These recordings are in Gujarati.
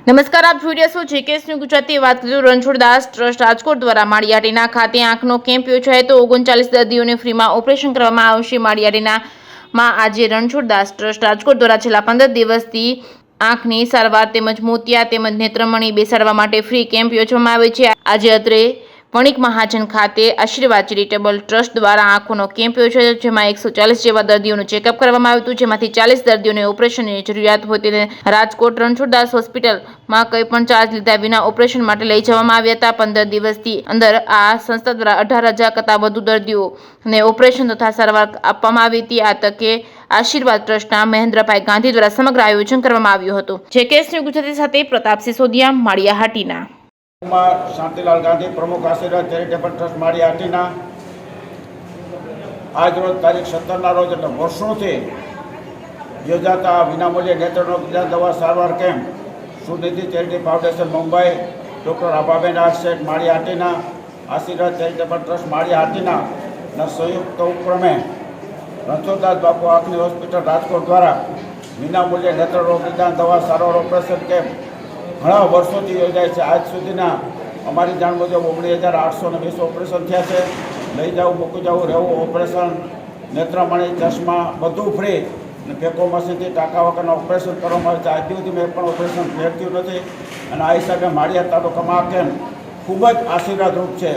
નમસ્કાર, આપ જોઈ રહ્યા છો જેકેએસ ન્યૂઝ ગુજરાતી. વાત કરીશું રણછોડદાસ ટ્રસ્ટ રાજકોટ દ્વારા માળિયાટીના ખાતે આંખનો કેમ્પ યોજાયો તો 39 દર્દીઓને ફ્રીમાં ઓપરેશન કરવામાં આવશે. માળિયાટીનામાં આજે રણછોડદાસ ટ્રસ્ટ રાજકોટ દ્વારા છેલ્લા 15 દિવસથી આંખની સારવાર તેમજ મોતિયા તેમજ નેત્રમણી બેસાડવા માટે ફ્રી કેમ્પ યોજવામાં આવે છે. આજે અત્રે વણિક મહાજન ખાતે આશીર્વાદ ચેરિટેબલ ટ્રસ્ટ દ્વારા આંખોનો કેમ્પ યોજાયો, જેમાં 140 જેવા દર્દીઓનું ચેકઅપ કરવામાં આવ્યું હતું, જેમાંથી 40 દર્દીઓને ઓપરેશનની જરૂરિયાત હોય તેને રાજકોટ રણછોડદાસ હોસ્પિટલમાં કંઈ પણ ચાર્જ લીધા વિના ઓપરેશન માટે લઈ જવામાં આવ્યા હતા. 15 દિવસની અંદર આ સંસ્થા દ્વારા 18,000 કરતાં વધુ દર્દીઓને ઓપરેશન તથા સારવાર આપવામાં આવી હતી. આ તકે આશીર્વાદ ટ્રસ્ટના મહેન્દ્રભાઈ ગાંધી દ્વારા સમગ્ર આયોજન કરવામાં આવ્યું હતું. જેકેએસ ન્યૂઝ ગુજરાતી સાથે પ્રતાપ સિસોદિયા, માળિયાહાટીના. શાંતિલાલ ગાંધી, પ્રમુખ આશીર્વાદ ચેરિટેબલ ટ્રસ્ટ માળિયાહાટીના. આજ રોજ તારીખ 17ના રોજ એટલે વર્ષોથી યોજાતા વિનામૂલ્યે નેત્રરોગ દવા સારવાર camp Sunidhi Charity Foundation Mumbai, doctor Abhaben આર્ટસેટ માળિયાહાટીના, આશીર્વાદ ચેરિટેબલ ટ્રસ્ટ માળિયાહાટીના સંયુક્ત ઉપક્રમે રણછોડદાસ બાપુ આંખની હોસ્પિટલ રાજકોટ દ્વારા વિનામૂલ્યે નેત્રરોગ નિદાન દવા સારવાર ઓપરેશન કેમ્પ ઘણા વર્ષોથી યોજાય છે. આજ સુધીના અમારી જાણ મુજબ 19,820 ઓપરેશન થયા છે. લઈ જવું, મૂકી જવું, રહેવું ઓપરેશન, નેત્રમણી, ચશ્મા બધું ફ્રી અને ફેકો મશીનથી ટાંકા વગરના ઓપરેશન કરવામાં આવે છે. આજ સુધી મેં પણ ઓપરેશન ફેરક્યું નથી અને આ હિસાબે માળિયા તાલુકામાં આ કેમ્પ ખૂબ જ આશીર્વાદરૂપ છે.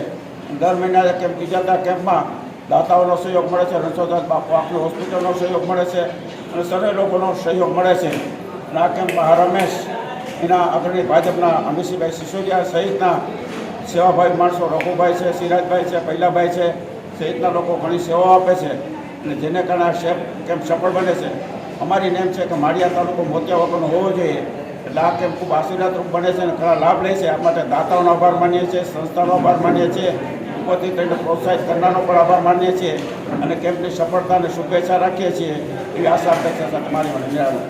દર મહિના કેમ્પ યોજાતા કેમ્પમાં દાતાઓનો સહયોગ મળે છે, રણછોડદાસ બાપુ આંખની હોસ્પિટલનો સહયોગ મળે છે અને સર્વે લોકોનો સહયોગ મળે છે. અને આ કેમ્પમાં રમેશ એના અગ્રણી ભાજપના અમીશભાઈ સિસોદિયા સહિતના સેવાભાવી માણસો, રઘુભાઈ છે, સિરાજભાઈ છે, પૈલાભાઈ છે સહિતના લોકો ઘણી સેવાઓ આપે છે અને જેને કારણે આ કેમ્પ સફળ બને છે. અમારી નેમ છે કે માળિયા તાલુકો મોતિયા વગરનો હોવો જોઈએ, એટલે આ કેમ્પ ખૂબ આશીર્વાદરૂપ બને છે અને ઘણા લાભ લે છે. આ માટે દાતાઓનો આભાર માનીએ છીએ, સંસ્થાનો આભાર માનીએ છીએ, ઉપરથી તેને પ્રોત્સાહિત કરનારનો પણ આભાર માનીએ છીએ અને કેમ્પની સફળતાને શુભેચ્છા રાખીએ છીએ એવી આશા અપેક્ષા સાથે મારી મને નિરાળું.